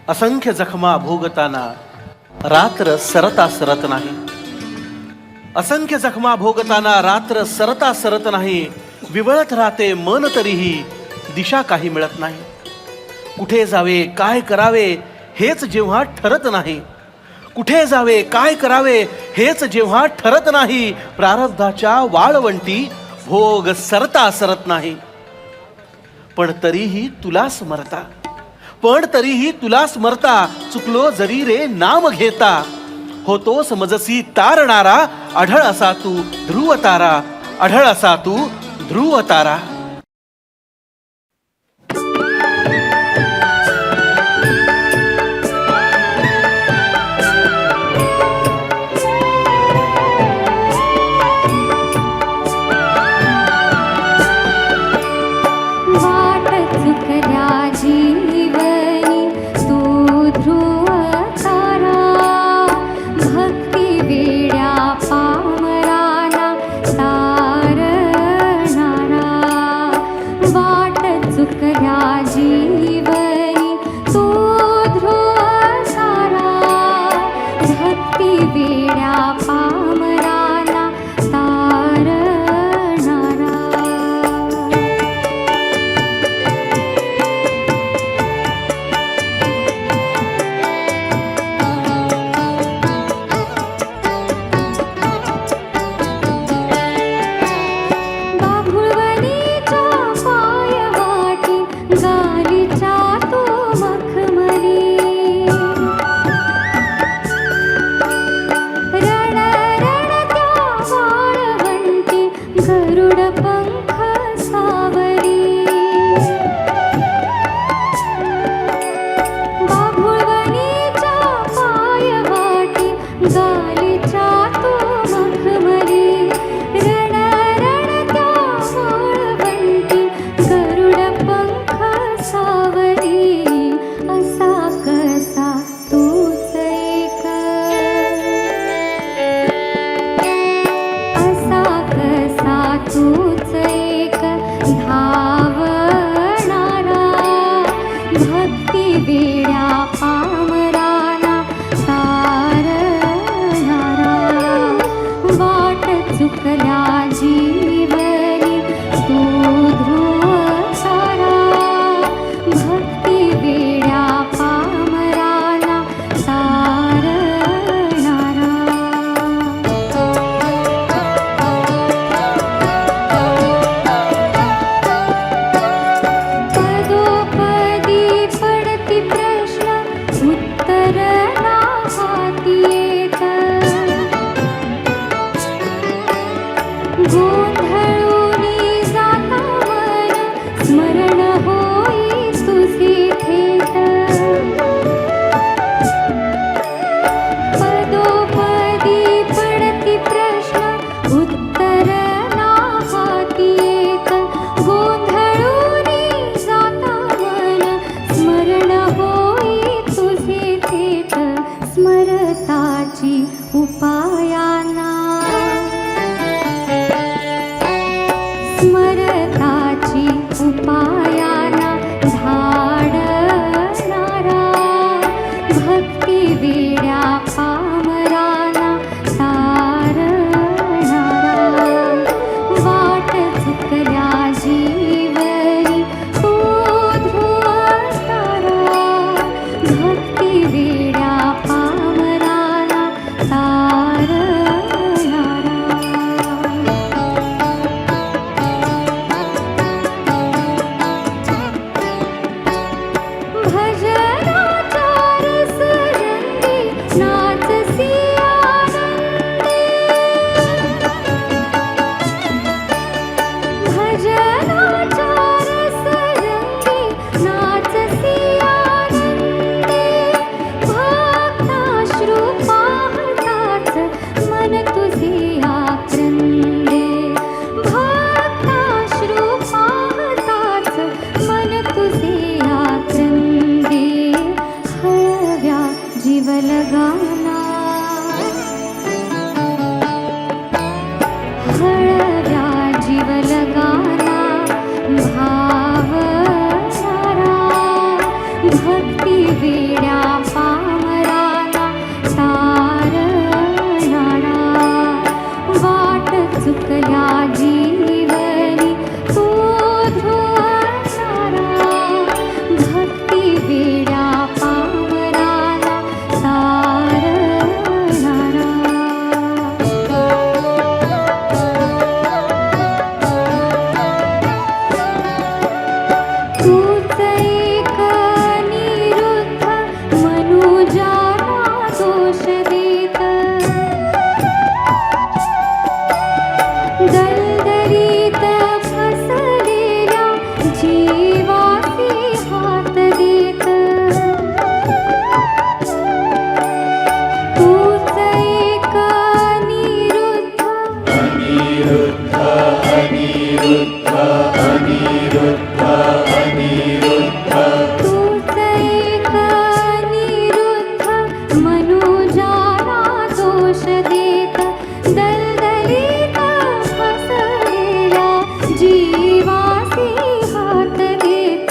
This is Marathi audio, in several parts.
असंख्य जखमा भोगताना रात्र सरता सरत नाही. असंख्य जखमा भोगताना रात्र सरता सरत नाही. विवळत राहते मन तरीही दिशा काही मिळत नाही. कुठे जावे काय करावे हेच जेव्हा ठरत नाही. कुठे जावे काय करावे हेच जेव्हा ठरत नाही. प्रारब्धाच्या वाळवंटी भोग सरता सरत नाही. पण तरीही तुला स्मरता, पण तरीही तुला स्मरता, चुकलो जरी रे नाम घेता. होतो समजसी तारणारा, आढळ असा तू ध्रुव तारा, आढळ असा तू ध्रुव तारा. भक्ती वेड्या पामराना तार वेड्या पामराला तारणारा, वाट चुकल्या जीवनी तो ध्रुवणारा, भक्ती वेड्या पामराला तारणारा. तूच एक निरुद्ध मनुजाला दोष देत, दलदलीत फसलेल्या जीवासी हात देत. तूच एक निरुद्ध तूच एक निरुद्ध मनुजाला दोष देत, दलदलीत फसलेल्या जीवासी हात देत.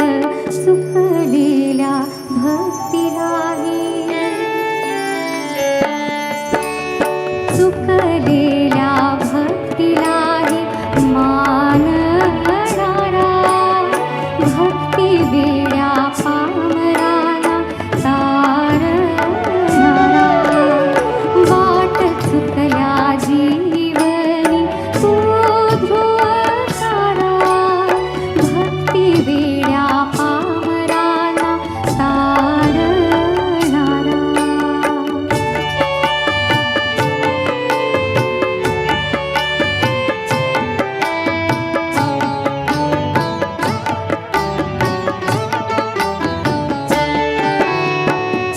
चुकलेल्या भक्तीलाही, चुकलेल्या भक्तीलाही मानणारा, भक्ती वेड्या पामराला तारणारा, वाट चुकल्या जीवनी तो ध्रुवणारा, भक्ती वेड्या पामराला तारणारा.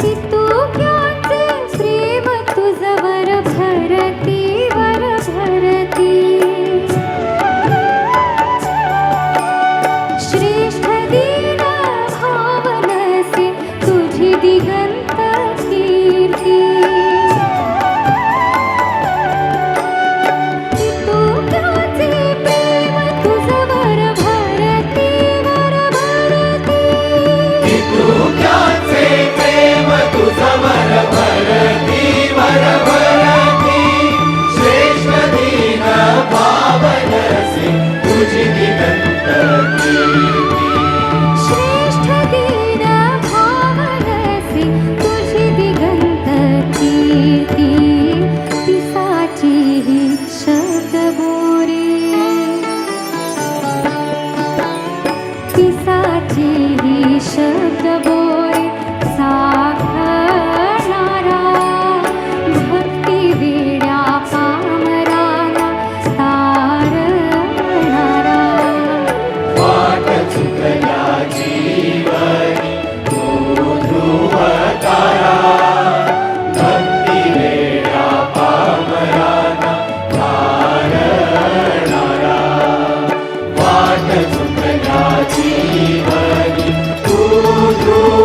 चित्तुक्याचे प्रेम तुझवर भरती वर भरती, श्रेष्ठ दीन भावनसे तुझी दिगंत कीर्ती. चित्तुक्याचे प्रेम तुझवर भरती वर भरती, श्रेष्ठ दीन भावनसे तुझी दिगंत कीर्ती. पिसाची ही शब्दबोरे, पिसाची ही शब्दबोरे साखणारा, भक्ती वेड्या पामराला तारणारा. जीवनी तू ध्रुव